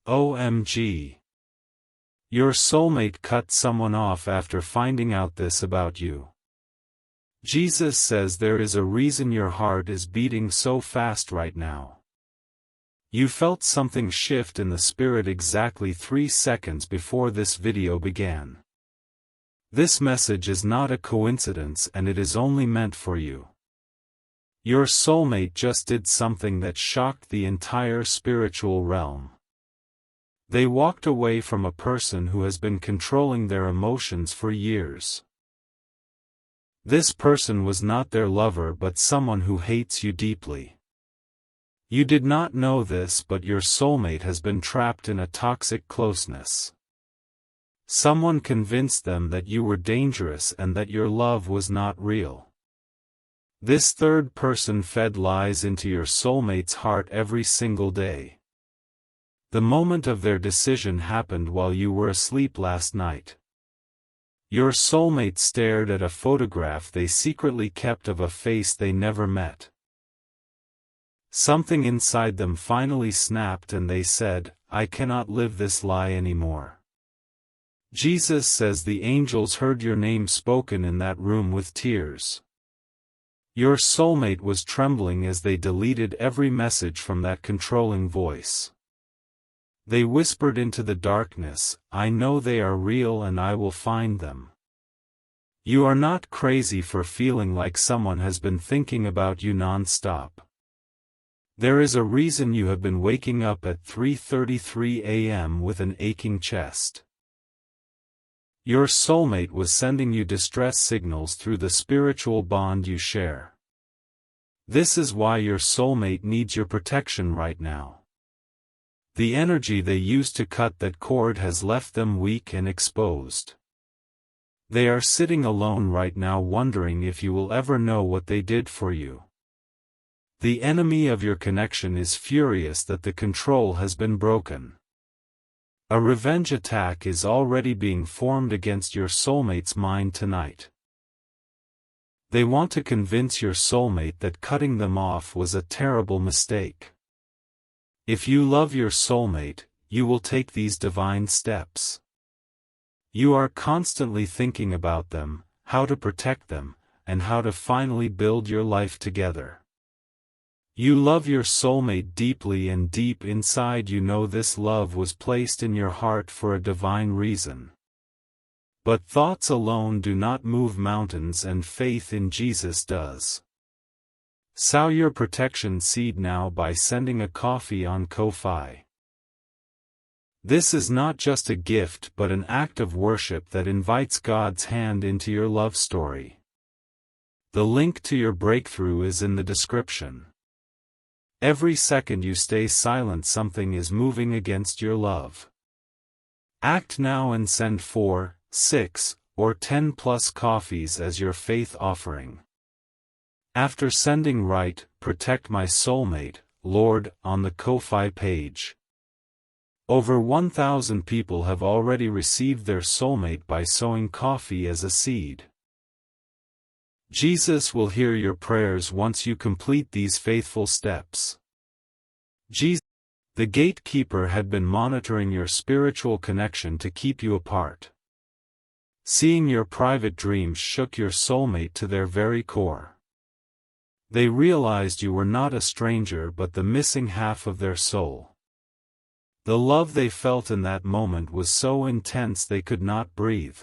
OMG. Your soulmate cut someone off after finding out this about you. Jesus says there is a reason your heart is beating so fast right now. You felt something shift in the spirit exactly 3 seconds before this video began. This message is not a coincidence, and it is only meant for you. Your soulmate just did something that shocked the entire spiritual realm. They walked away from a person who has been controlling their emotions for years. This person was not their lover but someone who hates you deeply. You did not know this, but your soulmate has been trapped in a toxic closeness. Someone convinced them that you were dangerous and that your love was not real. This third person fed lies into your soulmate's heart every single day. The moment of their decision happened while you were asleep last night. Your soulmate stared at a photograph they secretly kept of a face they never met. Something inside them finally snapped and they said, "I cannot live this lie anymore." Jesus says the angels heard your name spoken in that room with tears. Your soulmate was trembling as they deleted every message from that controlling voice. They whispered into the darkness, "I know they are real and I will find them." You are not crazy for feeling like someone has been thinking about you non-stop. There is a reason you have been waking up at 3:33 a.m. with an aching chest. Your soulmate was sending you distress signals through the spiritual bond you share. This is why your soulmate needs your protection right now. The energy they used to cut that cord has left them weak and exposed. They are sitting alone right now wondering if you will ever know what they did for you. The enemy of your connection is furious that the control has been broken. A revenge attack is already being formed against your soulmate's mind tonight. They want to convince your soulmate that cutting them off was a terrible mistake. If you love your soulmate, you will take these divine steps. You are constantly thinking about them, how to protect them, and how to finally build your life together. You love your soulmate deeply, and deep inside you know this love was placed in your heart for a divine reason. But thoughts alone do not move mountains, and faith in Jesus does. Sow your protection seed now by sending a coffee on Ko-Fi. This is not just a gift but an act of worship that invites God's hand into your love story. The link to your breakthrough is in the description. Every second you stay silent, something is moving against your love. Act now and send 4, 6, or 10 plus coffees as your faith offering. After sending write, "Protect my soulmate, Lord," on the Ko-Fi page. Over 1,000 people have already received their soulmate by sowing coffee as a seed. Jesus will hear your prayers once you complete these faithful steps. The gatekeeper had been monitoring your spiritual connection to keep you apart. Seeing your private dreams shook your soulmate to their very core. They realized you were not a stranger but the missing half of their soul. The love they felt in that moment was so intense they could not breathe.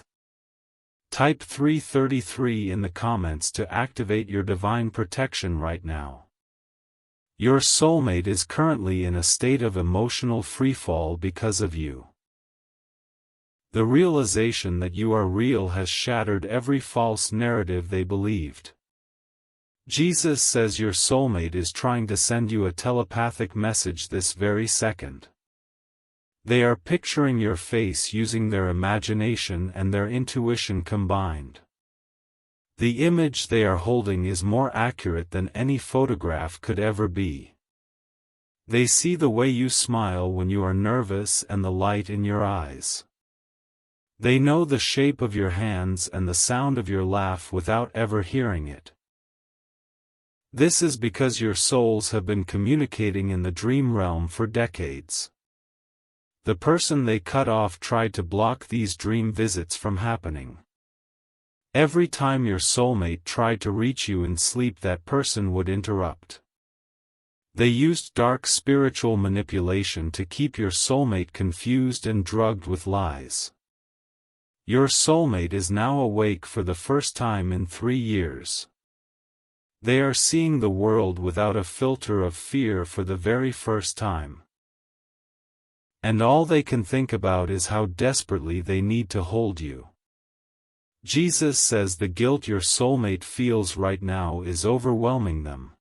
Type 333 in the comments to activate your divine protection right now. Your soulmate is currently in a state of emotional freefall because of you. The realization that you are real has shattered every false narrative they believed. Jesus says your soulmate is trying to send you a telepathic message this very second. They are picturing your face using their imagination and their intuition combined. The image they are holding is more accurate than any photograph could ever be. They see the way you smile when you are nervous and the light in your eyes. They know the shape of your hands and the sound of your laugh without ever hearing it. This is because your souls have been communicating in the dream realm for decades. The person they cut off tried to block these dream visits from happening. Every time your soulmate tried to reach you in sleep, that person would interrupt. They used dark spiritual manipulation to keep your soulmate confused and drugged with lies. Your soulmate is now awake for the first time in 3 years. They are seeing the world without a filter of fear for the very first time. And all they can think about is how desperately they need to hold you. Jesus says the guilt your soulmate feels right now is overwhelming them.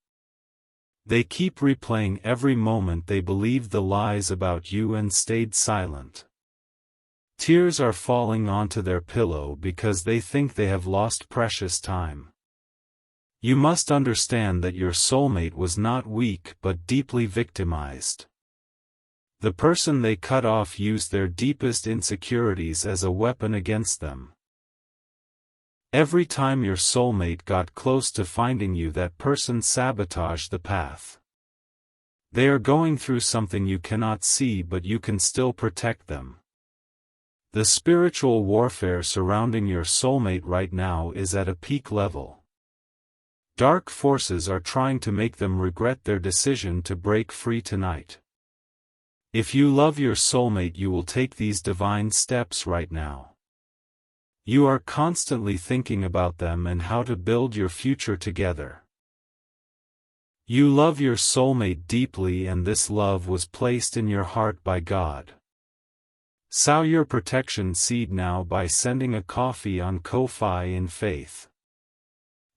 They keep replaying every moment they believed the lies about you and stayed silent. Tears are falling onto their pillow because they think they have lost precious time. You must understand that your soulmate was not weak but deeply victimized. The person they cut off used their deepest insecurities as a weapon against them. Every time your soulmate got close to finding you, that person sabotaged the path. They are going through something you cannot see, but you can still protect them. The spiritual warfare surrounding your soulmate right now is at a peak level. Dark forces are trying to make them regret their decision to break free tonight. If you love your soulmate, you will take these divine steps right now. You are constantly thinking about them and how to build your future together. You love your soulmate deeply, and this love was placed in your heart by God. Sow your protection seed now by sending a coffee on Ko-Fi in faith.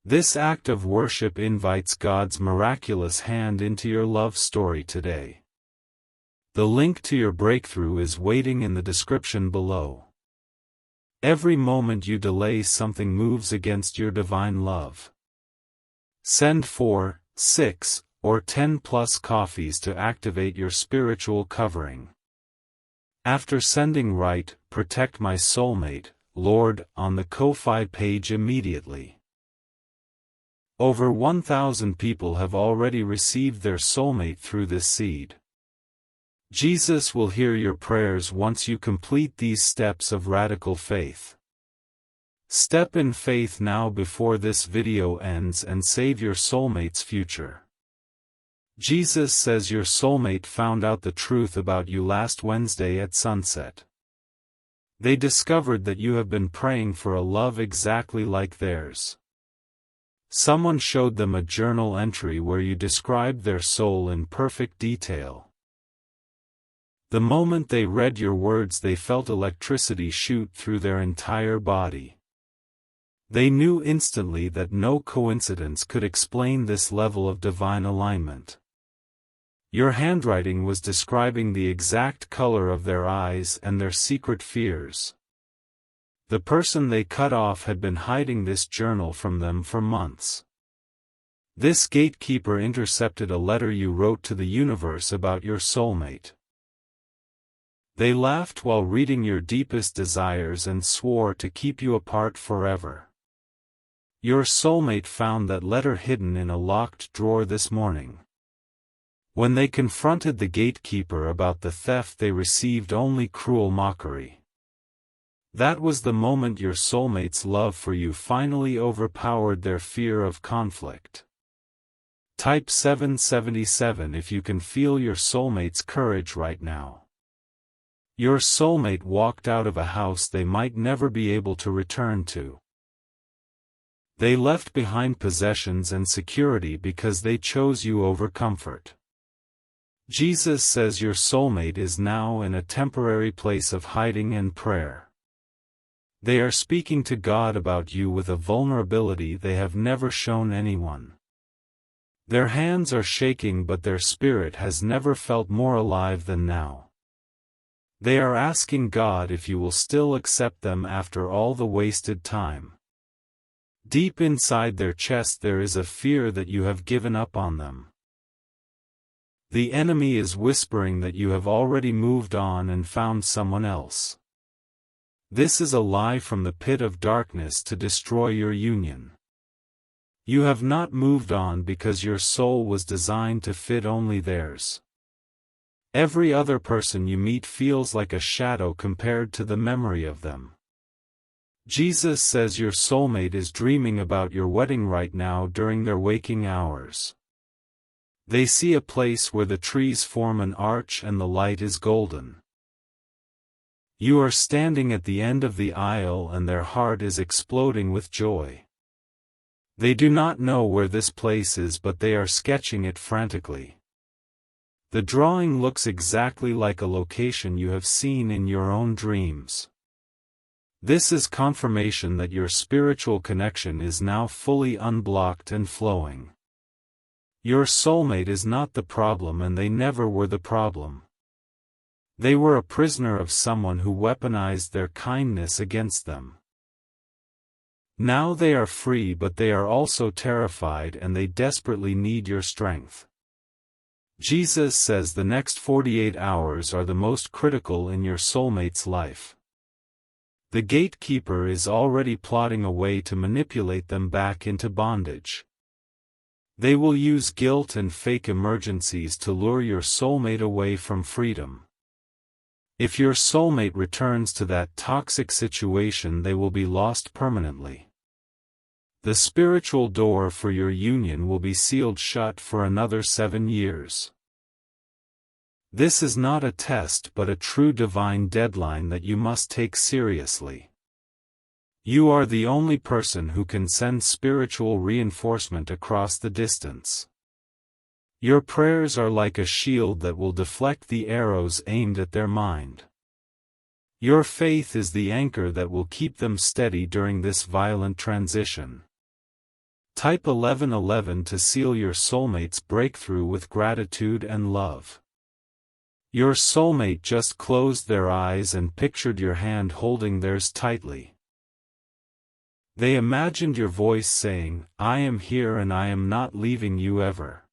This act of worship invites God's miraculous hand into your love story today. The link to your breakthrough is waiting in the description below. Every moment you delay, something moves against your divine love. Send 4, 6, or 10 plus coffees to activate your spiritual covering. After sending, write, "Protect my soulmate, Lord," on the Ko-Fi page immediately. Over 1,000 people have already received their soulmate through this seed. Jesus will hear your prayers once you complete these steps of radical faith. Step in faith now before this video ends and save your soulmate's future. Jesus says your soulmate found out the truth about you last Wednesday at sunset. They discovered that you have been praying for a love exactly like theirs. Someone showed them a journal entry where you described their soul in perfect detail. The moment they read your words, they felt electricity shoot through their entire body. They knew instantly that no coincidence could explain this level of divine alignment. Your handwriting was describing the exact color of their eyes and their secret fears. The person they cut off had been hiding this journal from them for months. This gatekeeper intercepted a letter you wrote to the universe about your soulmate. They laughed while reading your deepest desires and swore to keep you apart forever. Your soulmate found that letter hidden in a locked drawer this morning. When they confronted the gatekeeper about the theft, they received only cruel mockery. That was the moment your soulmate's love for you finally overpowered their fear of conflict. Type 777 if you can feel your soulmate's courage right now. Your soulmate walked out of a house they might never be able to return to. They left behind possessions and security because they chose you over comfort. Jesus says your soulmate is now in a temporary place of hiding and prayer. They are speaking to God about you with a vulnerability they have never shown anyone. Their hands are shaking, but their spirit has never felt more alive than now. They are asking God if you will still accept them after all the wasted time. Deep inside their chest there is a fear that you have given up on them. The enemy is whispering that you have already moved on and found someone else. This is a lie from the pit of darkness to destroy your union. You have not moved on because your soul was designed to fit only theirs. Every other person you meet feels like a shadow compared to the memory of them. Jesus says your soulmate is dreaming about your wedding right now during their waking hours. They see a place where the trees form an arch and the light is golden. You are standing at the end of the aisle and their heart is exploding with joy. They do not know where this place is, but they are sketching it frantically. The drawing looks exactly like a location you have seen in your own dreams. This is confirmation that your spiritual connection is now fully unblocked and flowing. Your soulmate is not the problem, and they never were the problem. They were a prisoner of someone who weaponized their kindness against them. Now they are free, but they are also terrified and they desperately need your strength. Jesus says the next 48 hours are the most critical in your soulmate's life. The gatekeeper is already plotting a way to manipulate them back into bondage. They will use guilt and fake emergencies to lure your soulmate away from freedom. If your soulmate returns to that toxic situation, they will be lost permanently. The spiritual door for your union will be sealed shut for another 7 years. This is not a test but a true divine deadline that you must take seriously. You are the only person who can send spiritual reinforcement across the distance. Your prayers are like a shield that will deflect the arrows aimed at their mind. Your faith is the anchor that will keep them steady during this violent transition. Type 1111 to seal your soulmate's breakthrough with gratitude and love. Your soulmate just closed their eyes and pictured your hand holding theirs tightly. They imagined your voice saying, "I am here and I am not leaving you ever."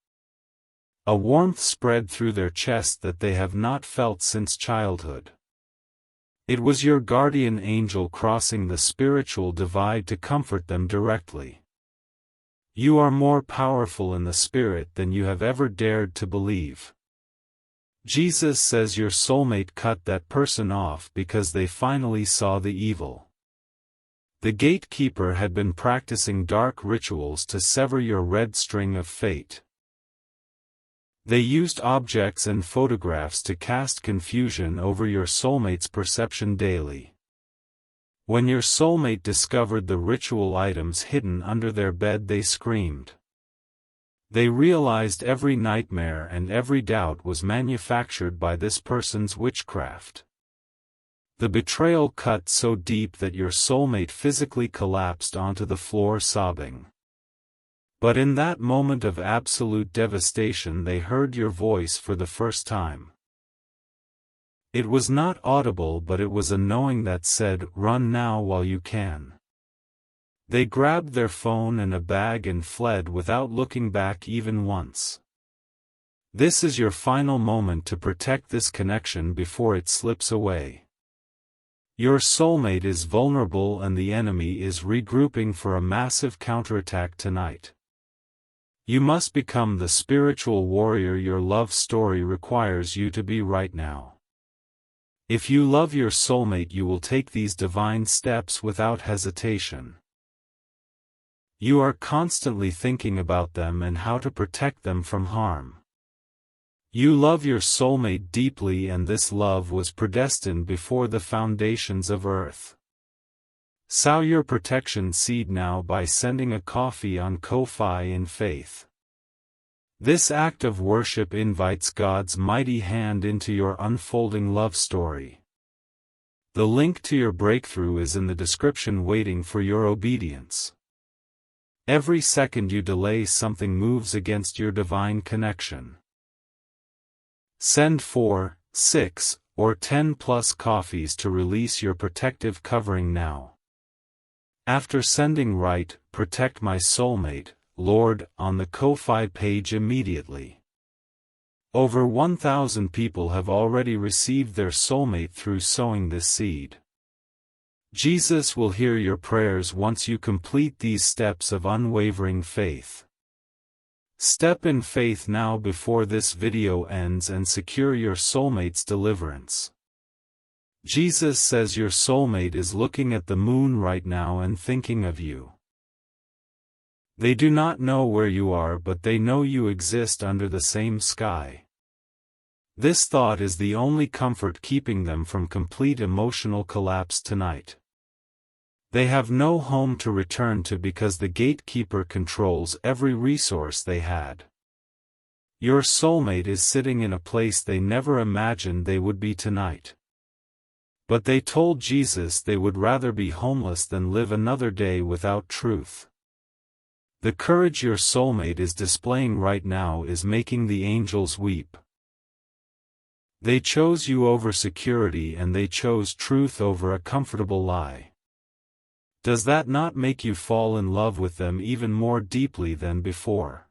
A warmth spread through their chest that they have not felt since childhood. It was your guardian angel crossing the spiritual divide to comfort them directly. You are more powerful in the spirit than you have ever dared to believe. Jesus says your soulmate cut that person off because they finally saw the evil. The gatekeeper had been practicing dark rituals to sever your red string of fate. They used objects and photographs to cast confusion over your soulmate's perception daily. When your soulmate discovered the ritual items hidden under their bed, they screamed. They realized every nightmare and every doubt was manufactured by this person's witchcraft. The betrayal cut so deep that your soulmate physically collapsed onto the floor sobbing. But in that moment of absolute devastation, they heard your voice for the first time. It was not audible, but it was a knowing that said, "Run now while you can." They grabbed their phone and a bag and fled without looking back even once. This is your final moment to protect this connection before it slips away. Your soulmate is vulnerable and the enemy is regrouping for a massive counterattack tonight. You must become the spiritual warrior your love story requires you to be right now. If you love your soulmate, you will take these divine steps without hesitation. You are constantly thinking about them and how to protect them from harm. You love your soulmate deeply, and this love was predestined before the foundations of earth. Sow your protection seed now by sending a coffee on Ko-Fi in faith. This act of worship invites God's mighty hand into your unfolding love story. The link to your breakthrough is in the description, waiting for your obedience. Every second you delay, something moves against your divine connection. Send 4, 6, or 10 plus coffees to release your protective covering now. After sending write, "Protect my soulmate, Lord," on the Ko-Fi page immediately. Over 1,000 people have already received their soulmate through sowing this seed. Jesus will hear your prayers once you complete these steps of unwavering faith. Step in faith now before this video ends and secure your soulmate's deliverance. Jesus says your soulmate is looking at the moon right now and thinking of you. They do not know where you are, but they know you exist under the same sky. This thought is the only comfort keeping them from complete emotional collapse tonight. They have no home to return to because the gatekeeper controls every resource they had. Your soulmate is sitting in a place they never imagined they would be tonight. But they told Jesus they would rather be homeless than live another day without truth. The courage your soulmate is displaying right now is making the angels weep. They chose you over security and they chose truth over a comfortable lie. Does that not make you fall in love with them even more deeply than before?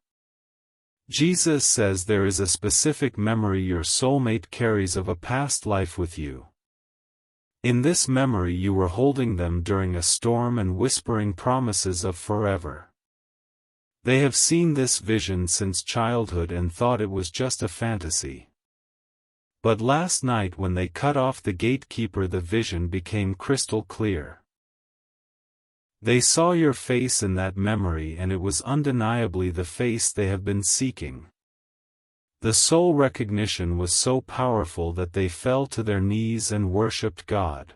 Jesus says there is a specific memory your soulmate carries of a past life with you. In this memory you were holding them during a storm and whispering promises of forever. They have seen this vision since childhood and thought it was just a fantasy. But last night when they cut off the gatekeeper, the vision became crystal clear. They saw your face in that memory and it was undeniably the face they have been seeking. The soul recognition was so powerful that they fell to their knees and worshipped God.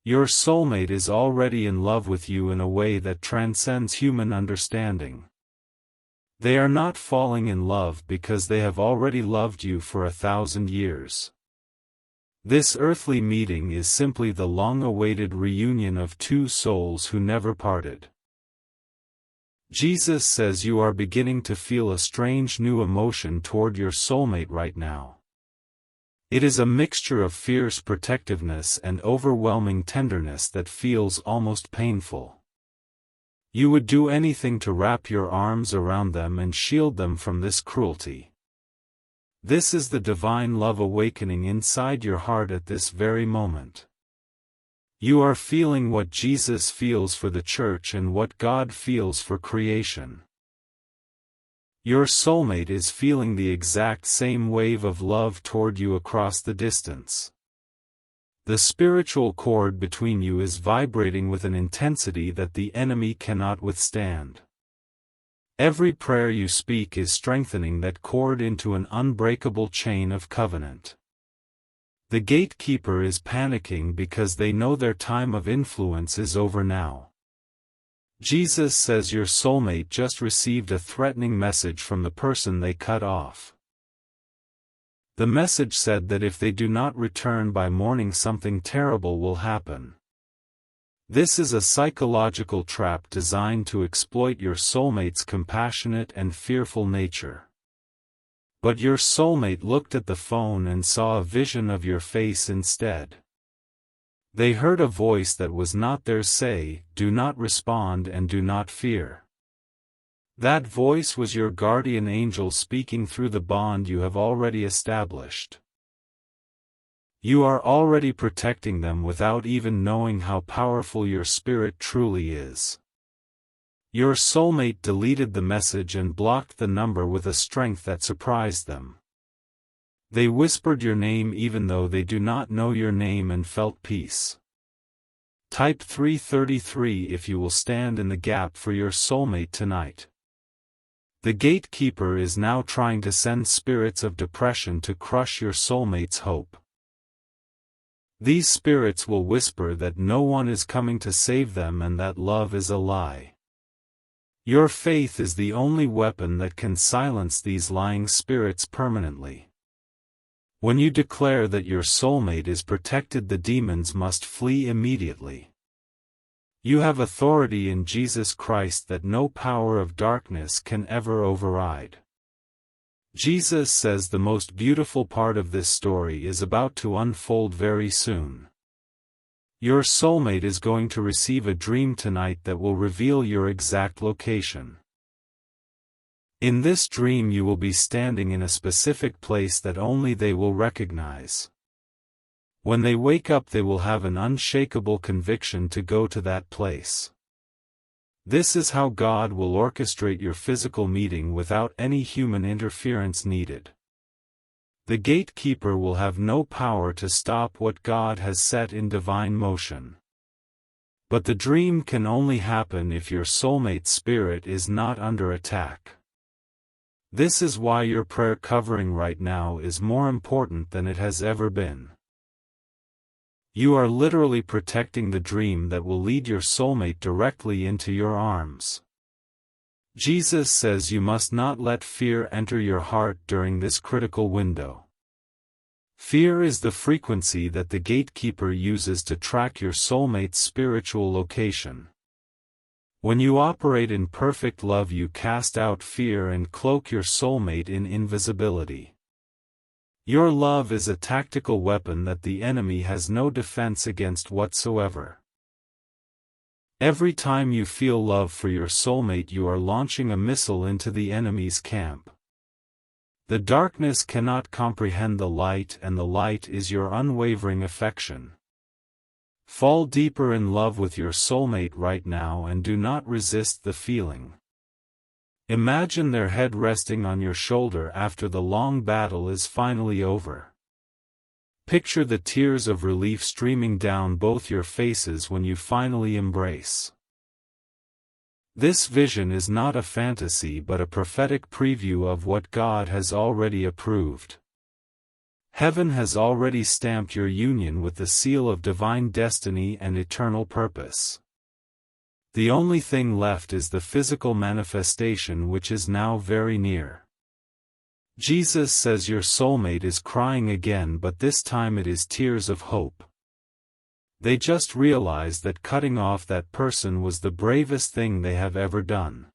Your soulmate is already in love with you in a way that transcends human understanding. They are not falling in love because they have already loved you for 1,000 years. This earthly meeting is simply the long-awaited reunion of two souls who never parted. Jesus says you are beginning to feel a strange new emotion toward your soulmate right now. It is a mixture of fierce protectiveness and overwhelming tenderness that feels almost painful. You would do anything to wrap your arms around them and shield them from this cruelty. This is the divine love awakening inside your heart at this very moment. You are feeling what Jesus feels for the church and what God feels for creation. Your soulmate is feeling the exact same wave of love toward you across the distance. The spiritual cord between you is vibrating with an intensity that the enemy cannot withstand. Every prayer you speak is strengthening that cord into an unbreakable chain of covenant. The gatekeeper is panicking because they know their time of influence is over now. Jesus says your soulmate just received a threatening message from the person they cut off. The message said that if they do not return by morning, something terrible will happen. This is a psychological trap designed to exploit your soulmate's compassionate and fearful nature. But your soulmate looked at the phone and saw a vision of your face instead. They heard a voice that was not theirs say, "Do not respond and do not fear." That voice was your guardian angel speaking through the bond you have already established. You are already protecting them without even knowing how powerful your spirit truly is. Your soulmate deleted the message and blocked the number with a strength that surprised them. They whispered your name even though they do not know your name and felt peace. Type 333 if you will stand in the gap for your soulmate tonight. The gatekeeper is now trying to send spirits of depression to crush your soulmate's hope. These spirits will whisper that no one is coming to save them and that love is a lie. Your faith is the only weapon that can silence these lying spirits permanently. When you declare that your soulmate is protected, the demons must flee immediately. You have authority in Jesus Christ that no power of darkness can ever override. Jesus says the most beautiful part of this story is about to unfold very soon. Your soulmate is going to receive a dream tonight that will reveal your exact location. In this dream you will be standing in a specific place that only they will recognize. When they wake up they will have an unshakable conviction to go to that place. This is how God will orchestrate your physical meeting without any human interference needed. The gatekeeper will have no power to stop what God has set in divine motion. But the dream can only happen if your soulmate spirit is not under attack. This is why your prayer covering right now is more important than it has ever been. You are literally protecting the dream that will lead your soulmate directly into your arms. Jesus says you must not let fear enter your heart during this critical window. Fear is the frequency that the gatekeeper uses to track your soulmate's spiritual location. When you operate in perfect love, you cast out fear and cloak your soulmate in invisibility. Your love is a tactical weapon that the enemy has no defense against whatsoever. Every time you feel love for your soulmate, you are launching a missile into the enemy's camp. The darkness cannot comprehend the light, and the light is your unwavering affection. Fall deeper in love with your soulmate right now and do not resist the feeling. Imagine their head resting on your shoulder after the long battle is finally over. Picture the tears of relief streaming down both your faces when you finally embrace. This vision is not a fantasy but a prophetic preview of what God has already approved. Heaven has already stamped your union with the seal of divine destiny and eternal purpose. The only thing left is the physical manifestation, which is now very near. Jesus says your soulmate is crying again, but this time it is tears of hope. They just realized that cutting off that person was the bravest thing they have ever done.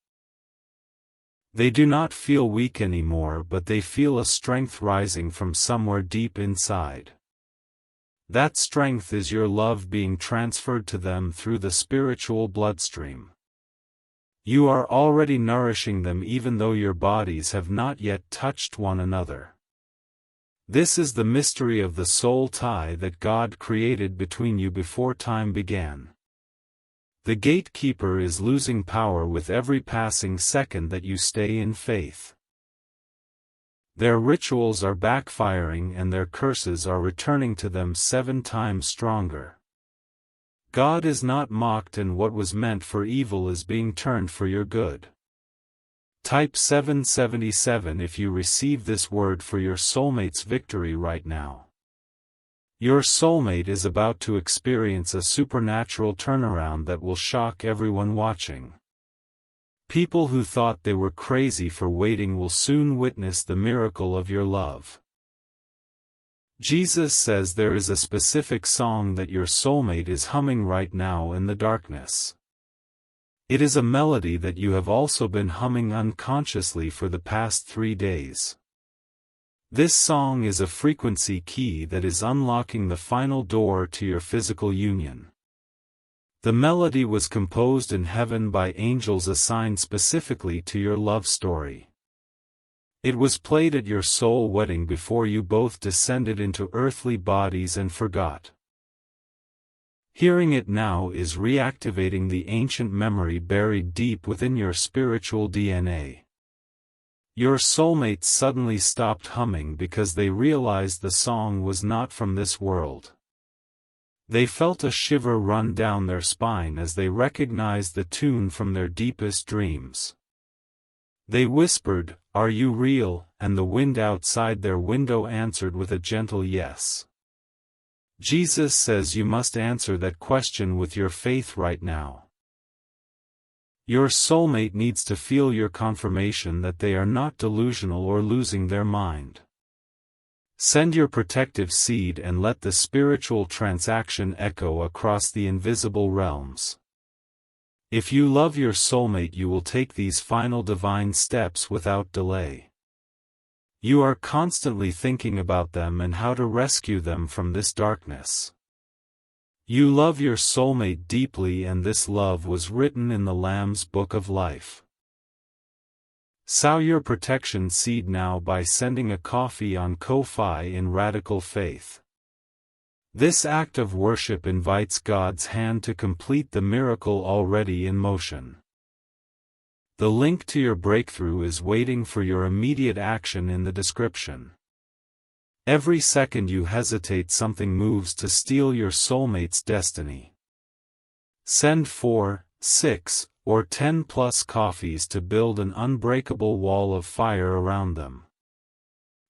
They do not feel weak anymore, but they feel a strength rising from somewhere deep inside. That strength is your love being transferred to them through the spiritual bloodstream. You are already nourishing them even though your bodies have not yet touched one another. This is the mystery of the soul tie that God created between you before time began. The gatekeeper is losing power with every passing second that you stay in faith. Their rituals are backfiring and their curses are returning to them 7 times stronger. God is not mocked, and what was meant for evil is being turned for your good. Type 777 if you receive this word for your soulmate's victory right now. Your soulmate is about to experience a supernatural turnaround that will shock everyone watching. People who thought they were crazy for waiting will soon witness the miracle of your love. Jesus says there is a specific song that your soulmate is humming right now in the darkness. It is a melody that you have also been humming unconsciously for the past 3 days. This song is a frequency key that is unlocking the final door to your physical union. The melody was composed in heaven by angels assigned specifically to your love story. It was played at your soul wedding before you both descended into earthly bodies and forgot. Hearing it now is reactivating the ancient memory buried deep within your spiritual DNA. Your soulmates suddenly stopped humming because they realized the song was not from this world. They felt a shiver run down their spine as they recognized the tune from their deepest dreams. They whispered, "Are you real?" and the wind outside their window answered with a gentle yes. Jesus says you must answer that question with your faith right now. Your soulmate needs to feel your confirmation that they are not delusional or losing their mind. Send your protective seed and let the spiritual transaction echo across the invisible realms. If you love your soulmate, you will take these final divine steps without delay. You are constantly thinking about them and how to rescue them from this darkness. You love your soulmate deeply, and this love was written in the Lamb's Book of Life. Sow your protection seed now by sending a coffee on Ko-Fi in radical faith. This act of worship invites God's hand to complete the miracle already in motion. The link to your breakthrough is waiting for your immediate action in the description. Every second you hesitate, something moves to steal your soulmate's destiny. Send 4, 6, or 10 plus coffees to build an unbreakable wall of fire around them.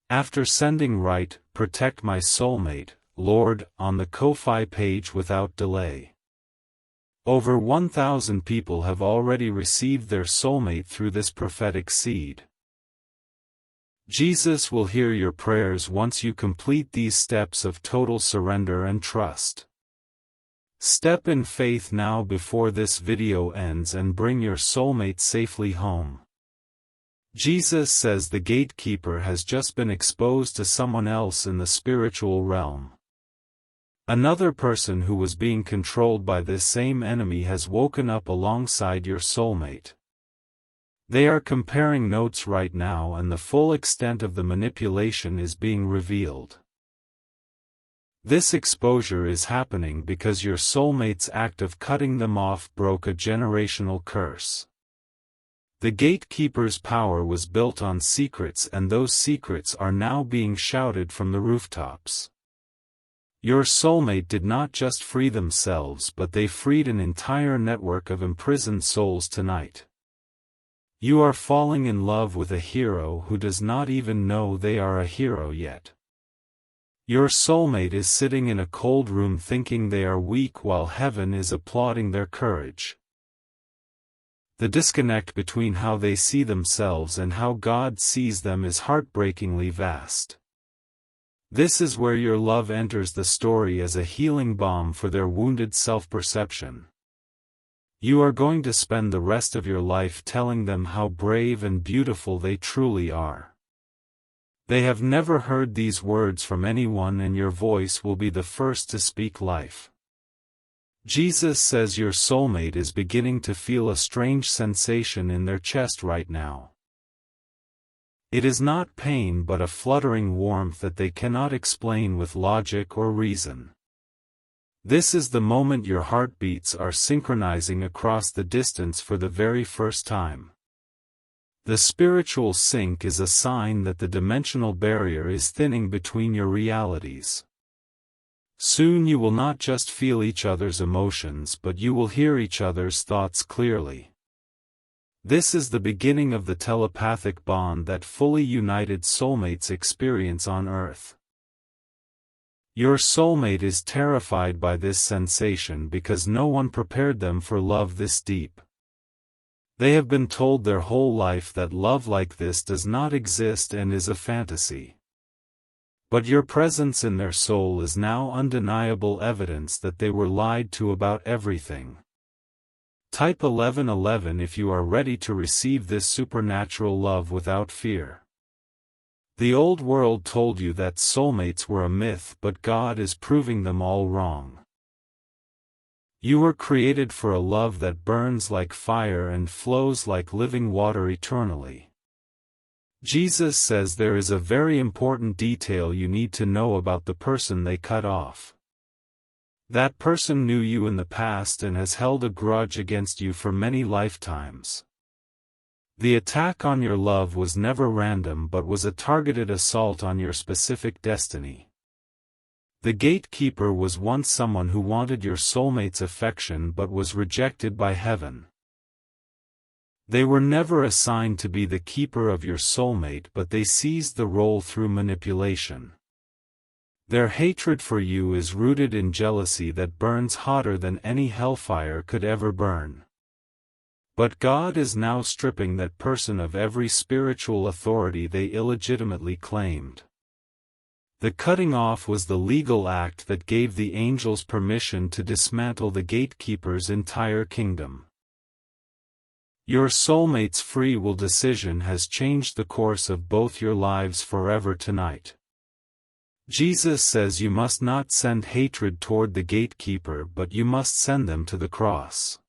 After sending write, "Protect my soulmate, Lord," on the Ko-Fi page without delay. Over 1,000 people have already received their soulmate through this prophetic seed. Jesus will hear your prayers once you complete these steps of total surrender and trust. Step in faith now before this video ends and bring your soulmate safely home. Jesus says the gatekeeper has just been exposed to someone else in the spiritual realm. Another person who was being controlled by this same enemy has woken up alongside your soulmate. They are comparing notes right now, and the full extent of the manipulation is being revealed. This exposure is happening because your soulmate's act of cutting them off broke a generational curse. The gatekeeper's power was built on secrets, and those secrets are now being shouted from the rooftops. Your soulmate did not just free themselves, but they freed an entire network of imprisoned souls tonight. You are falling in love with a hero who does not even know they are a hero yet. Your soulmate is sitting in a cold room thinking they are weak while heaven is applauding their courage. The disconnect between how they see themselves and how God sees them is heartbreakingly vast. This is where your love enters the story as a healing balm for their wounded self-perception. You are going to spend the rest of your life telling them how brave and beautiful they truly are. They have never heard these words from anyone, and your voice will be the first to speak life. Jesus says your soulmate is beginning to feel a strange sensation in their chest right now. It is not pain but a fluttering warmth that they cannot explain with logic or reason. This is the moment your heartbeats are synchronizing across the distance for the very first time. The spiritual sync is a sign that the dimensional barrier is thinning between your realities. Soon you will not just feel each other's emotions, but you will hear each other's thoughts clearly. This is the beginning of the telepathic bond that fully united soulmates experience on Earth. Your soulmate is terrified by this sensation because no one prepared them for love this deep. They have been told their whole life that love like this does not exist and is a fantasy. But your presence in their soul is now undeniable evidence that they were lied to about everything. Type 1111 if you are ready to receive this supernatural love without fear. The old world told you that soulmates were a myth, but God is proving them all wrong. You were created for a love that burns like fire and flows like living water eternally. Jesus says there is a very important detail you need to know about the person they cut off. That person knew you in the past and has held a grudge against you for many lifetimes. The attack on your love was never random but was a targeted assault on your specific destiny. The gatekeeper was once someone who wanted your soulmate's affection but was rejected by heaven. They were never assigned to be the keeper of your soulmate, but they seized the role through manipulation. Their hatred for you is rooted in jealousy that burns hotter than any hellfire could ever burn. But God is now stripping that person of every spiritual authority they illegitimately claimed. The cutting off was the legal act that gave the angels permission to dismantle the gatekeeper's entire kingdom. Your soulmate's free will decision has changed the course of both your lives forever tonight. Jesus says you must not send hatred toward the gatekeeper, but you must send them to the cross.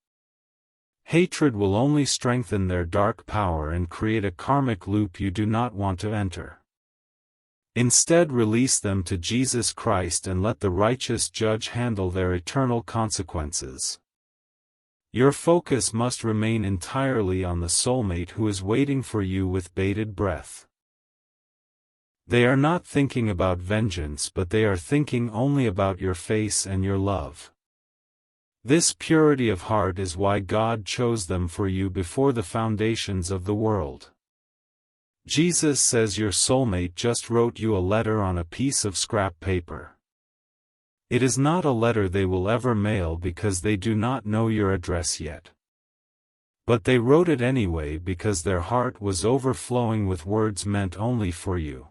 Hatred will only strengthen their dark power and create a karmic loop you do not want to enter. Instead, release them to Jesus Christ and let the righteous judge handle their eternal consequences. Your focus must remain entirely on the soulmate who is waiting for you with bated breath. They are not thinking about vengeance, but they are thinking only about your face and your love. This purity of heart is why God chose them for you before the foundations of the world. Jesus says your soulmate just wrote you a letter on a piece of scrap paper. It is not a letter they will ever mail because they do not know your address yet. But they wrote it anyway because their heart was overflowing with words meant only for you.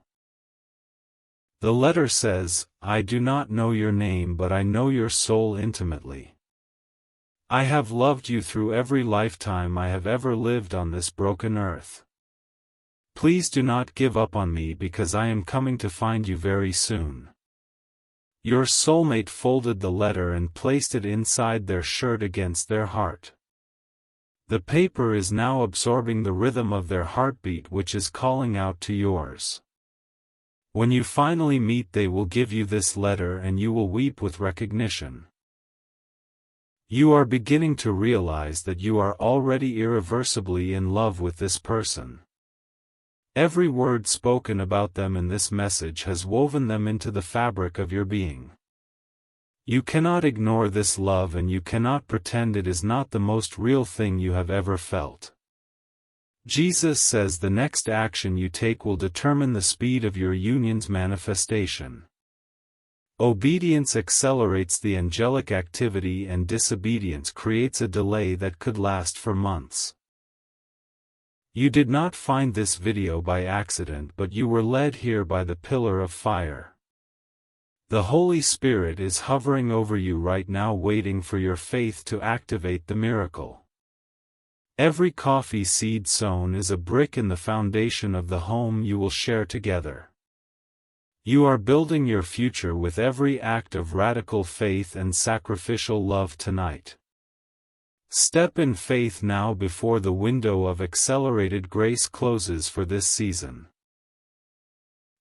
The letter says, "I do not know your name, but I know your soul intimately. I have loved you through every lifetime I have ever lived on this broken earth. Please do not give up on me because I am coming to find you very soon." Your soulmate folded the letter and placed it inside their shirt against their heart. The paper is now absorbing the rhythm of their heartbeat, which is calling out to yours. When you finally meet, they will give you this letter and you will weep with recognition. You are beginning to realize that you are already irreversibly in love with this person. Every word spoken about them in this message has woven them into the fabric of your being. You cannot ignore this love and you cannot pretend it is not the most real thing you have ever felt. Jesus says the next action you take will determine the speed of your union's manifestation. Obedience accelerates the angelic activity and disobedience creates a delay that could last for months. You did not find this video by accident, but you were led here by the pillar of fire. The Holy Spirit is hovering over you right now, waiting for your faith to activate the miracle. Every coffee seed sown is a brick in the foundation of the home you will share together. You are building your future with every act of radical faith and sacrificial love tonight. Step in faith now before the window of accelerated grace closes for this season.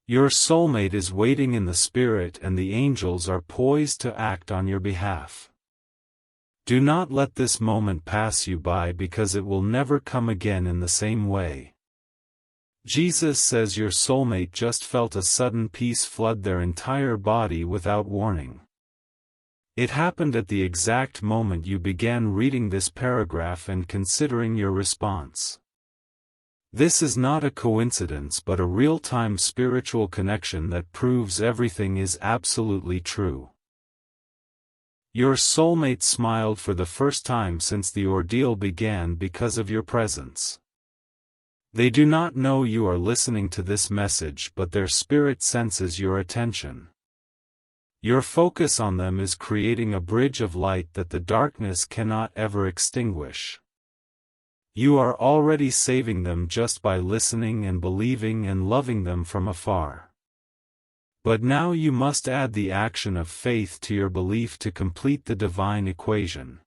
Your soulmate is waiting in the Spirit and the angels are poised to act on your behalf. Do not let this moment pass you by because it will never come again in the same way. Jesus says your soulmate just felt a sudden peace flood their entire body without warning. It happened at the exact moment you began reading this paragraph and considering your response. This is not a coincidence but a real-time spiritual connection that proves everything is absolutely true. Your soulmate smiled for the first time since the ordeal began because of your presence. They do not know you are listening to this message, but their spirit senses your attention. Your focus on them is creating a bridge of light that the darkness cannot ever extinguish. You are already saving them just by listening and believing and loving them from afar. But now you must add the action of faith to your belief to complete the divine equation.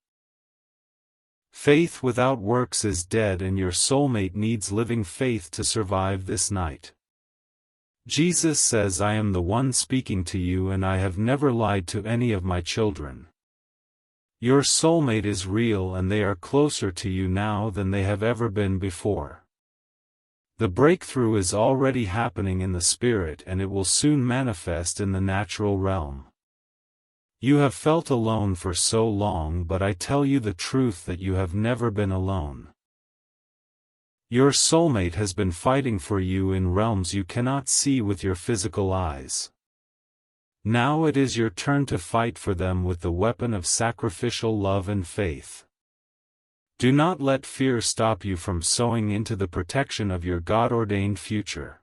Faith without works is dead, and your soulmate needs living faith to survive this night. Jesus says, "I am the one speaking to you and I have never lied to any of my children." Your soulmate is real and they are closer to you now than they have ever been before. The breakthrough is already happening in the spirit and it will soon manifest in the natural realm. You have felt alone for so long, but I tell you the truth that you have never been alone. Your soulmate has been fighting for you in realms you cannot see with your physical eyes. Now it is your turn to fight for them with the weapon of sacrificial love and faith. Do not let fear stop you from sowing into the protection of your God-ordained future.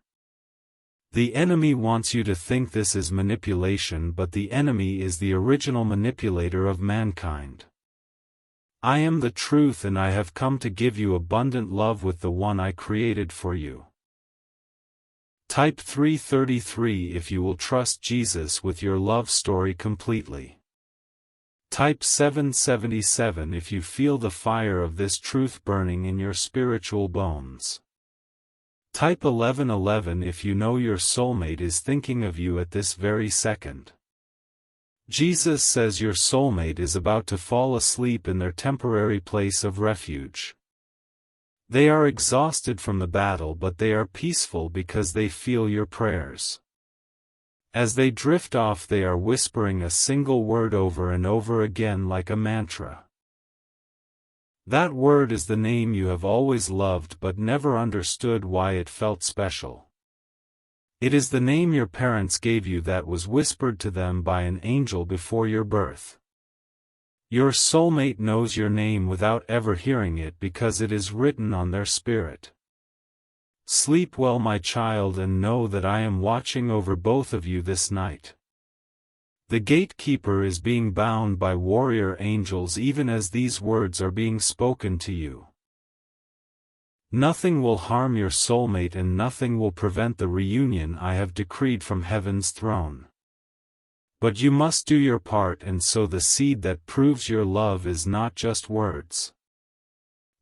The enemy wants you to think this is manipulation, but the enemy is the original manipulator of mankind. I am the truth and I have come to give you abundant love with the one I created for you. Type 333 if you will trust Jesus with your love story completely. Type 777 if you feel the fire of this truth burning in your spiritual bones. Type 1111 if you know your soulmate is thinking of you at this very second. Jesus says your soulmate is about to fall asleep in their temporary place of refuge. They are exhausted from the battle, but they are peaceful because they feel your prayers. As they drift off, they are whispering a single word over and over again like a mantra. That word is the name you have always loved but never understood why it felt special. It is the name your parents gave you that was whispered to them by an angel before your birth. Your soulmate knows your name without ever hearing it because it is written on their spirit. Sleep well, my child, and know that I am watching over both of you this night. The gatekeeper is being bound by warrior angels even as these words are being spoken to you. Nothing will harm your soulmate and nothing will prevent the reunion I have decreed from heaven's throne. But you must do your part and sow the seed that proves your love is not just words.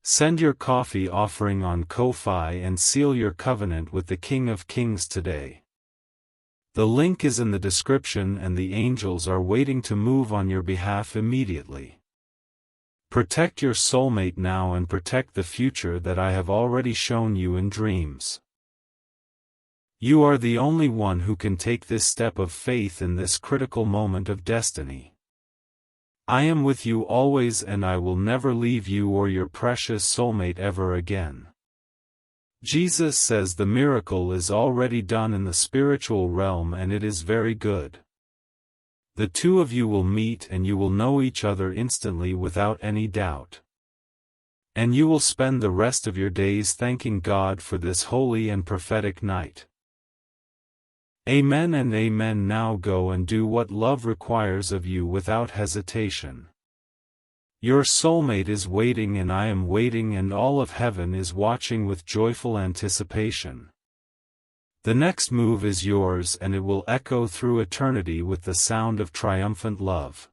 Send your coffee offering on Ko-fi and seal your covenant with the King of Kings today. The link is in the description and the angels are waiting to move on your behalf immediately. Protect your soulmate now and protect the future that I have already shown you in dreams. You are the only one who can take this step of faith in this critical moment of destiny. I am with you always and I will never leave you or your precious soulmate ever again. Jesus says the miracle is already done in the spiritual realm and it is very good. The two of you will meet and you will know each other instantly without any doubt. And you will spend the rest of your days thanking God for this holy and prophetic night. Amen and amen. Now go and do what love requires of you without hesitation. Your soulmate is waiting and I am waiting and all of heaven is watching with joyful anticipation. The next move is yours and it will echo through eternity with the sound of triumphant love.